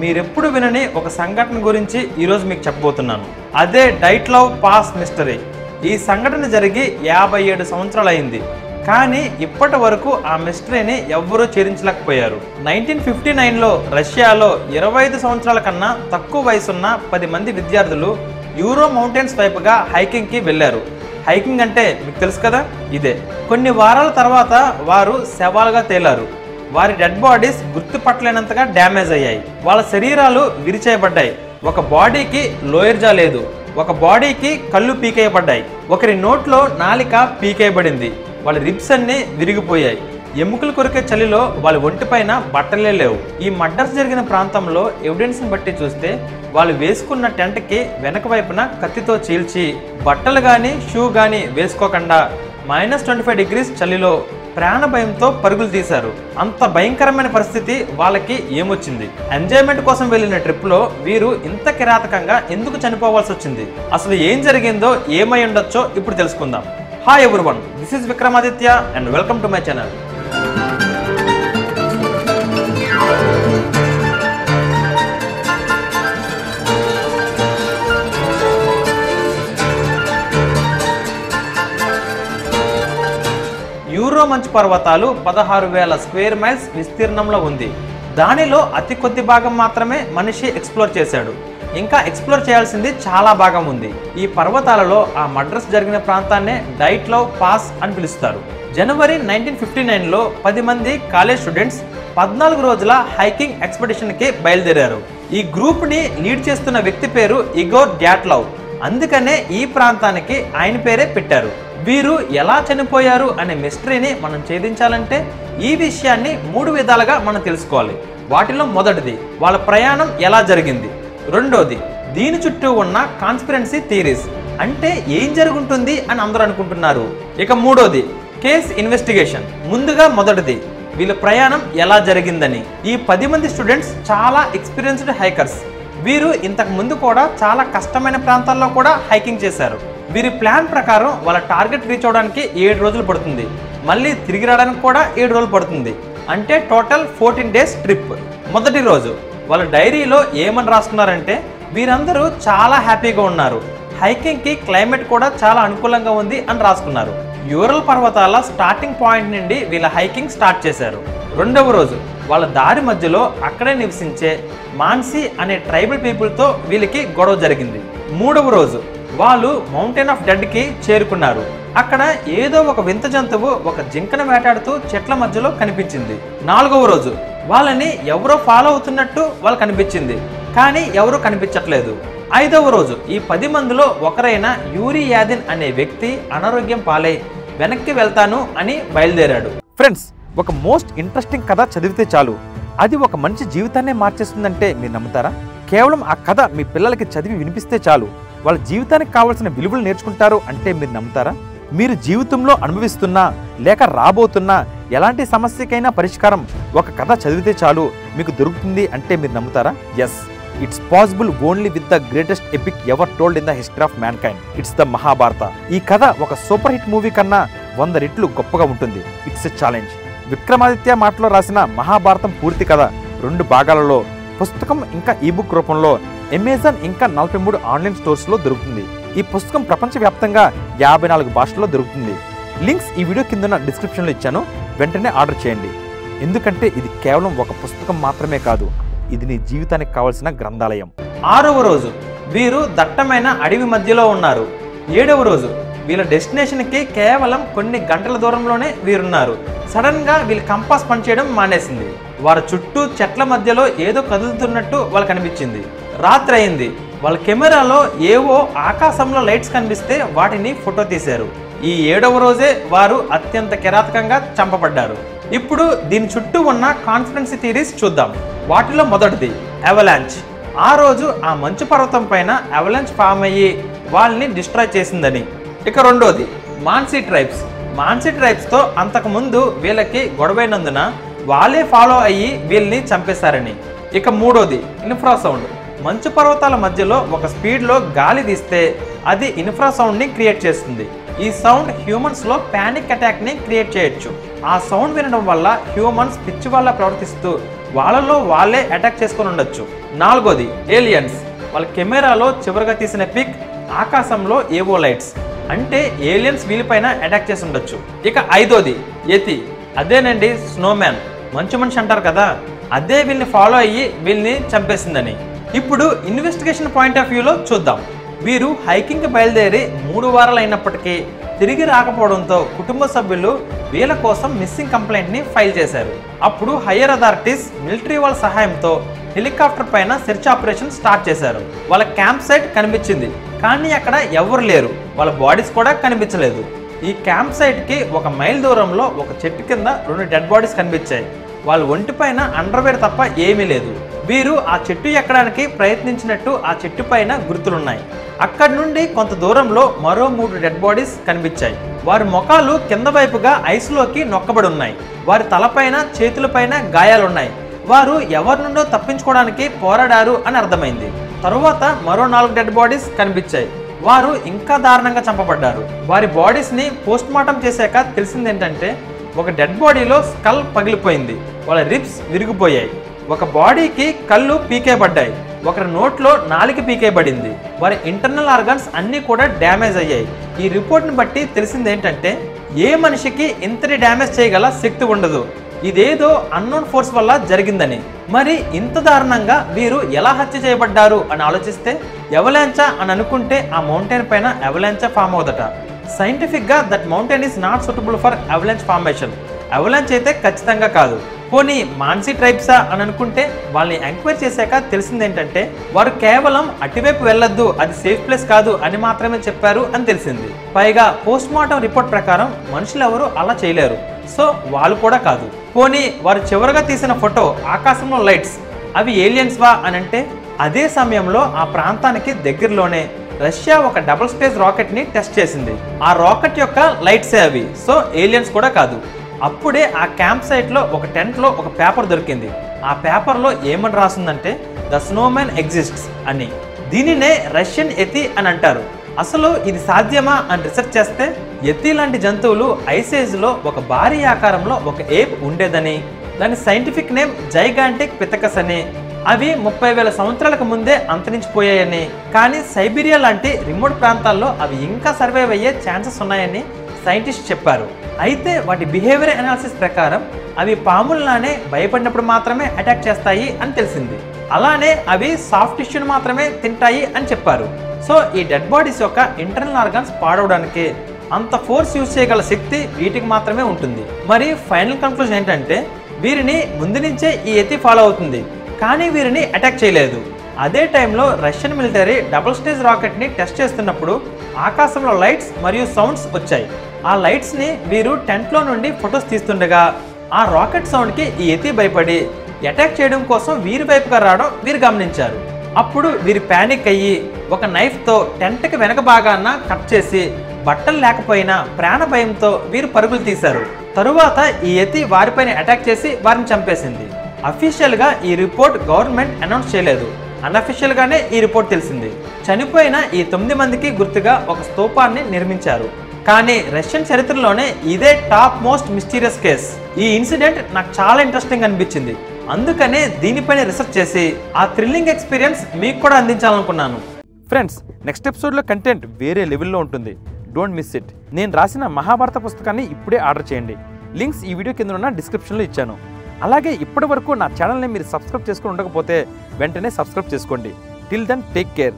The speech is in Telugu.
మీరెప్పుడు వినని ఒక సంఘటన గురించి ఈరోజు మీకు చెప్పబోతున్నాను. అదే డైట్లవ్ పాస్ మిస్టరీ. ఈ సంఘటన జరిగి 57 సంవత్సరాలు అయింది. కానీ ఇప్పటి వరకు ఆ మిస్టరీని ఎవ్వరూ ఛేదించలేకపోయారు. 1959లో రష్యాలో 25 సంవత్సరాల కన్నా తక్కువ వయసున్న 10 మంది విద్యార్థులు యూరో మౌంటైన్స్ వైపుగా హైకింగ్కి వెళ్ళారు. హైకింగ్ అంటే మీకు తెలుసు కదా, ఇదే. కొన్ని వారాల తర్వాత వారు శవాలుగా తేలారు. వారి డెడ్ బాడీస్ గుర్తుపట్టలేనంతగా డ్యామేజ్ అయ్యాయి. వాళ్ళ శరీరాలు విరిచేయబడ్డాయి. ఒక బాడీకి లోయర్ జా లేదు, ఒక బాడీకి కళ్ళు పీకేయబడ్డాయి, ఒకరి నోట్లో నాలిక పీకేయబడింది, వాళ్ళ రిబ్స్ అన్నీ విరిగిపోయాయి. ఎముకలు కొరికే చలిలో వాళ్ళ ఒంటిపైన బట్టలే లేవు. ఈ మర్డర్స్ జరిగిన ప్రాంతంలో ఎవిడెన్స్ని బట్టి చూస్తే వాళ్ళు వేసుకున్న టెంట్కి వెనక వైపున కత్తితో చీల్చి బట్టలు కానీ షూ కానీ వేసుకోకుండా -25 డిగ్రీస్ చలిలో ప్రాణ భయంతో పరుగులు తీశారు. అంత భయంకరమైన పరిస్థితి వాళ్ళకి ఏమొచ్చింది? ఎంజాయ్మెంట్ కోసం వెళ్ళిన ట్రిప్లో వీరు ఇంత కిరాతకంగా ఎందుకు చనిపోవాల్సి వచ్చింది? అసలు ఏం జరిగిందో, ఏమై ఉండొచ్చో ఇప్పుడు తెలుసుకుందాం. Hi everyone, this is Vikramaditya and welcome to my channel. Euro మంచు పర్వతాలు 16,000 స్క్వేర్ మైల్స్ విస్తీర్ణంలో ఉంది. దానిలో అతి కొద్ది భాగం మాత్రమే మనిషి ఎక్స్ప్లోర్ చేశాడు. ఇంకా ఎక్స్ప్లోర్ చేయాల్సింది చాలా భాగం ఉంది. ఈ పర్వతాలలో ఆ మర్డర్స్ జరిగిన ప్రాంతాన్నే డైట్లవ్ పాస్ అని పిలుస్తారు. జనవరి 1959లో 10 మంది కాలేజ్ స్టూడెంట్స్ 14 రోజుల హైకింగ్ ఎక్స్పెడిషన్కి బయలుదేరారు. ఈ గ్రూప్ని లీడ్ చేస్తున్న వ్యక్తి పేరు ఇగోర్ డ్యాట్లవ్. అందుకనే ఈ ప్రాంతానికి ఆయన పేరే పెట్టారు. వీరు ఎలా చనిపోయారు అనే మిస్టరీని మనం ఛేదించాలంటే ఈ విషయాన్ని 3 విధాలుగా మనం తెలుసుకోవాలి. వాటిలో మొదటిది, వాళ్ళ ప్రయాణం ఎలా జరిగింది. రెండోది, దీని చుట్టూ ఉన్న కాన్స్పిరెన్సీ థియరీస్, అంటే ఏం జరుగుతుంది అని అందరూ అనుకుంటున్నారు. ఇక మూడోది, కేస్ ఇన్వెస్టిగేషన్. ముందుగా మొదటిది, వీళ్ళ ప్రయాణం ఎలా జరిగిందని. ఈ 10 మంది స్టూడెంట్స్ చాలా ఎక్స్పీరియన్స్డ్ హైకర్స్. వీరు ఇంతకు ముందు కూడా చాలా కష్టమైన ప్రాంతాల్లో కూడా హైకింగ్ చేశారు. వీరి ప్లాన్ ప్రకారం వాళ్ళ టార్గెట్ రీచ్ అవడానికి 7 రోజులు పడుతుంది. మళ్ళీ తిరిగి రావడానికి కూడా 7 రోజులు పడుతుంది. అంటే టోటల్ 14 డేస్ ట్రిప్. మొదటి రోజు వాళ్ళ డైరీలో ఏమని రాసుకున్నారంటే, వీరందరూ చాలా హ్యాపీగా ఉన్నారు, హైకింగ్కి క్లైమేట్ కూడా చాలా అనుకూలంగా ఉంది అని రాసుకున్నారు. యూరల్ పర్వతాల స్టార్టింగ్ పాయింట్ నుండి వీళ్ళ హైకింగ్ స్టార్ట్ చేశారు. రెండవ రోజు వాళ్ళ దారి మధ్యలో అక్కడే నివసించే మాన్సీ అనే ట్రైబల్ పీపుల్తో వీళ్ళకి గొడవ జరిగింది. మూడవ రోజు వాళ్ళు మౌంటైన్ ఆఫ్ డెడ్కి చేరుకున్నారు. అక్కడ ఏదో ఒక వింత జంతువు ఒక జింకను వేటాడుతూ చెట్ల మధ్యలో కనిపించింది. నాలుగవ రోజు వాళ్ళని ఎవరో ఫాలో అవుతున్నట్టు వాళ్ళు కనిపించింది, కానీ ఎవరూ కనిపించట్లేదు. ఐదవ రోజు ఈ 10 మందిలో ఒకరైన యూరీ యాదిన్ అనే వ్యక్తి అనారోగ్యం పాలై వెనక్కి వెళ్తాను అని బయలుదేరాడు. ఫ్రెండ్స్, ఒక మోస్ట్ ఇంట్రెస్టింగ్ కథ చదివితే చాలు, అది ఒక మనిషి జీవితాన్నే మార్చేస్తుందంటే మీరు నమ్ముతారా? కేవలం ఆ కథ మీ పిల్లలకి చదివి వినిపిస్తే చాలు, వాళ్ళ జీవితానికి కావాల్సిన విలువలు నేర్చుకుంటారు అంటే మీరు నమ్ముతారా? మీరు జీవితంలో అనుభవిస్తున్నా లేక రాబోతున్నా ఎలాంటి సమస్యకైనా పరిష్కారం ఒక కథ చదివితే చాలు మీకు దొరుకుతుంది అంటే మీరు నమ్ముతారా? Yes, it's possible only with the greatest epic ever told in the history of mankind. It's the Mahabharata. ఈ కథ ఒక సూపర్ హిట్ మూవీ కన్నా 100 రెట్లు గొప్పగా ఉంటుంది. It's a challenge. విక్రమాదిత్య మాటలో రాసిన మహాభారతం పూర్తి కథ 2 భాగాలలో, పుస్తకం ఇంకా ఈబుక్ రూపంలో అమెజాన్ ఇంకా 43 ఆన్లైన్ స్టోర్స్లో దొరుకుతుంది. ఈ పుస్తకం ప్రపంచవ్యాప్తంగా 54 భాషల్లో దొరుకుతుంది. లింక్స్ ఈ వీడియో కింద డిస్క్రిప్షన్లో ఇచ్చాను, వెంటనే ఆర్డర్ చేయండి. ఎందుకంటే ఇది కేవలం ఒక పుస్తకం మాత్రమే కాదు, ఇది నీ జీవితానికి కావాల్సిన గ్రంథాలయం. 6వ రోజు వీరు దట్టమైన అడవి మధ్యలో ఉన్నారు. 7వ రోజు వీళ్ళ డెస్టినేషన్కి కేవలం కొన్ని గంటల దూరంలోనే వీరున్నారు. సడన్గా వీళ్ళ కంపాస్ పనిచేయడం మానేసింది. వారి చుట్టూ చెట్ల మధ్యలో ఏదో కదులుతున్నట్టు వాళ్ళకి కనిపించింది. రాత్రి అయింది. వాళ్ళ కెమెరాలో ఏవో ఆకాశంలో లైట్స్ కనిపిస్తే వాటిని ఫోటో తీశారు. ఈ 7వ రోజే వారు అత్యంత కిరాతకంగా చంపబడ్డారు. ఇప్పుడు దీని చుట్టూ ఉన్న కాన్స్పిరెన్సీ థియరీస్ చూద్దాం. వాటిలో మొదటిది అవలాంచ్. ఆ రోజు ఆ మంచు పర్వతం పైన అవలాంచ్ ఫామ్ అయ్యి వాళ్ళని డిస్ట్రాయ్ చేసిందని. ఇక రెండోది మాన్సీ ట్రైబ్స్. మాన్సీ ట్రైబ్స్తో అంతకుముందు వీళ్ళకి గొడవైనందున వాళ్ళే ఫాలో అయ్యి వీళ్ళని చంపేశారని. ఇక మూడోది ఇన్ఫ్రాసౌండ్. మంచు పర్వతాల మధ్యలో ఒక స్పీడ్లో గాలి తీస్తే అది ఇన్ఫ్రాసౌండ్ని క్రియేట్ చేస్తుంది. ఈ సౌండ్ హ్యూమన్స్లో ప్యానిక్ అటాక్ని క్రియేట్ చేయొచ్చు. ఆ సౌండ్ వినడం వల్ల హ్యూమన్స్ పిచ్చి వల్ల ప్రవర్తిస్తూ వాళ్ళలో వాళ్ళే అటాక్ చేసుకొని ఉండొచ్చు. 4వది ఏలియన్స్. వాళ్ళ కెమెరాలో చివరిగా తీసిన పిక్ ఆకాశంలో ఏవో లైట్స్, అంటే ఏలియన్స్ వీళ్ళపైన అటాక్ చేసి ఉండొచ్చు. ఇక 5వది యతి. అదేనండి స్నోమ్యాన్, మంచు మనిషి అంటారు కదా, అదే వీళ్ళని ఫాలో అయ్యి వీళ్ళని చంపేసిందని. ఇప్పుడు ఇన్వెస్టిగేషన్ పాయింట్ ఆఫ్ వ్యూలో చూద్దాం. వీరు హైకింగ్కి బయలుదేరి 3 వారాలు అయినప్పటికీ తిరిగి రాకపోవడంతో కుటుంబ సభ్యులు వీళ్ళ కోసం మిస్సింగ్ కంప్లైంట్ని ఫైల్ చేశారు. అప్పుడు హయ్యర్ అథారిటీస్ మిలిటరీ వాళ్ళ సహాయంతో హెలికాప్టర్ పైన సెర్చ్ ఆపరేషన్ స్టార్ట్ చేశారు. వాళ్ళ క్యాంప్ సైట్ కనిపించింది, కానీ అక్కడ ఎవరు లేరు, వాళ్ళ బాడీస్ కూడా కనిపించలేదు. ఈ క్యాంప్ సైట్కి 1 మైల్ దూరంలో ఒక చెట్టు కింద 2 డెడ్ బాడీస్ కనిపించాయి. వాళ్ళ ఒంటిపైన అండర్వేర్ తప్ప ఏమీ లేదు. వీరు ఆ చెట్టు ఎక్కడానికి ప్రయత్నించినట్టు ఆ చెట్టు పైన గుర్తులున్నాయి. అక్కడి నుండి కొంత దూరంలో మరో 3 డెడ్ బాడీస్ కనిపించాయి. వారి ముఖాలు కింద వైపుగా ఐస్లోకి నొక్కబడి ఉన్నాయి. వారి తలపైన చేతులపైన గాయాలున్నాయి. వారు ఎవరి నుండో తప్పించుకోవడానికి పోరాడారు అని అర్థమైంది. తరువాత మరో 4 డెడ్ బాడీస్ కనిపించాయి. వారు ఇంకా దారుణంగా చంపబడ్డారు. వారి బాడీస్ని పోస్ట్ మార్టం చేశాక తెలిసింది ఏంటంటే, ఒక డెడ్ బాడీలో స్కల్ పగిలిపోయింది, వాళ్ళ రిబ్స్ విరిగిపోయాయి, ఒక బాడీకి కళ్ళు పీకేయబడ్డాయి, ఒకరి నోట్లో నాలిక పీకేయబడింది, వారి ఇంటర్నల్ ఆర్గన్స్ అన్నీ కూడా డ్యామేజ్ అయ్యాయి. ఈ రిపోర్ట్ని బట్టి తెలిసింది ఏంటంటే, ఏ మనిషికి ఇంతటి డ్యామేజ్ చేయగల శక్తి ఉండదు, ఇదేదో అన్నోన్ ఫోర్స్ వల్ల జరిగిందని. మరి ఇంత దారుణంగా వీరు ఎలా హత్య చేయబడ్డారు అని ఆలోచిస్తే, ఎవలాంచా అని అనుకుంటే ఆ మౌంటైన్ పైన అవలాంచా ఫామ్ అవుదట. సైంటిఫిక్గా that mountain is not suitable for avalanche formation. Avalanche అయితే ఖచ్చితంగా కాదు. పోనీ మాన్సీ ట్రైబ్సా అని అనుకుంటే, వాళ్ళని ఎంక్వైరీ చేశాక తెలిసింది ఏంటంటే, వారు కేవలం అటువైపు వెళ్ళొద్దు, అది సేఫ్ ప్లేస్ కాదు అని మాత్రమే చెప్పారు అని తెలిసింది. పైగా పోస్ట్ మార్టం రిపోర్ట్ ప్రకారం మనుషులు ఎవరు అలా చేయలేరు, సో వాళ్ళు కూడా కాదు. పోనీ వారు చివరిగా తీసిన ఫోటో ఆకాశంలో లైట్స్, అవి ఏలియన్స్ వా అని అంటే, అదే సమయంలో ఆ ప్రాంతానికి దగ్గరలోనే రష్యా ఒక డబుల్ స్టేజ్ రాకెట్ ని టెస్ట్ చేసింది. ఆ రాకెట్ యొక్క లైట్సే అవి, సో ఏలియన్స్ కూడా కాదు. అప్పుడే ఆ క్యాంప్ సైట్లో ఒక టెంట్లో ఒక పేపర్ దొరికింది. ఆ పేపర్లో ఏమని రాసిందంటే, ద స్నోమ్యాన్ ఎగ్జిస్ట్స్ అని. దీనినే రష్యన్ యతి అని అంటారు. అసలు ఇది సాధ్యమా అని రీసెర్చ్ చేస్తే, యతి లాంటి జంతువులు ఐసేజ్లో ఒక భారీ ఆకారంలో ఒక ఏప్ ఉండేదని, దాని సైంటిఫిక్ నేమ్ జైగాంటిక్ పిథకస్ అని, అవి 30,000 సంవత్సరాలకు ముందే అంతరించిపోయాయని, కానీ సైబీరియా లాంటి రిమోట్ ప్రాంతాల్లో అవి ఇంకా సర్వైవ్ అయ్యే ఛాన్సెస్ ఉన్నాయని సైంటిస్ట్ చెప్పారు. అయితే వాటి బిహేవియర్ అనాలిసిస్ ప్రకారం అవి పాముల్లానే భయపడినప్పుడు మాత్రమే అటాక్ చేస్తాయి అని తెలిసింది. అలానే అవి సాఫ్ట్ టిష్యూని మాత్రమే తింటాయి అని చెప్పారు. సో ఈ డెడ్ బాడీస్ యొక్క ఇంటర్నల్ ఆర్గన్స్ పాడవడానికి అంత ఫోర్స్ యూజ్ చేయగల శక్తి వీటికి మాత్రమే ఉంటుంది. మరి ఫైనల్ కన్క్లూజన్ ఏంటంటే, వీరిని ముందు నుంచే ఈ యతి ఫాలో అవుతుంది, కానీ వీరిని అటాక్ చేయలేదు. అదే టైంలో రష్యన్ మిలిటరీ డబుల్ స్టేజ్ రాకెట్ని టెస్ట్ చేస్తున్నప్పుడు ఆకాశంలో లైట్స్ మరియు సౌండ్స్ వచ్చాయి. ఆ లైట్స్ని వీరు టెంట్లో నుండి ఫొటోస్ తీస్తుండగా ఆ రాకెట్ సౌండ్కి ఈ యతి భయపడి అటాక్ చేయడం కోసం వీరి వైపుగా రావడం వీరు గమనించారు. అప్పుడు వీరు ప్యానిక్ అయ్యి ఒక నైఫ్తో టెంట్కి వెనక భాగాన కట్ చేసి, బట్టలు లేకపోయినా ప్రాణ భయంతో వీరు పరుగులు తీశారు. తరువాత ఈ యతి వారిపైన అటాక్ చేసి వారిని చంపేసింది. అఫీషియల్గా ఈ రిపోర్ట్ గవర్నమెంట్ అనౌన్స్ చేయలేదు, అన్అఫీషియల్గానే ఈ రిపోర్ట్ తెలిసింది. చనిపోయిన ఈ 9 మందికి గుర్తుగా ఒక స్తూపాన్ని నిర్మించారు. కానీ రష్యన్ చరిత్రలోనే ఇదే టాప్ మోస్ట్ మిస్టీరియస్ కేస్. ఈ ఇన్సిడెంట్ నాకు చాలా ఇంట్రెస్టింగ్ అనిపించింది, అందుకనే దీనిపైన రీసెర్చ్ చేసి ఆ థ్రిల్లింగ్ ఎక్స్పీరియన్స్ మీకు కూడా అందించాలనుకున్నాను. ఫ్రెండ్స్, నెక్స్ట్ ఎపిసోడ్లో కంటెంట్ వేరే లెవెల్లో ఉంటుంది, డోంట్ మిస్ ఇట్. నేను రాసిన మహాభారత పుస్తకాన్ని ఇప్పుడే ఆర్డర్ చేయండి. లింక్స్ ఈ వీడియో కింద ఉన్న డిస్క్రిప్షన్లో ఇచ్చాను. అలాగే ఇప్పటి వరకు నా ఛానల్ని మీరు సబ్స్క్రైబ్ చేసుకుని ఉండకపోతే వెంటనే సబ్స్క్రైబ్ చేసుకోండి. Till then take care.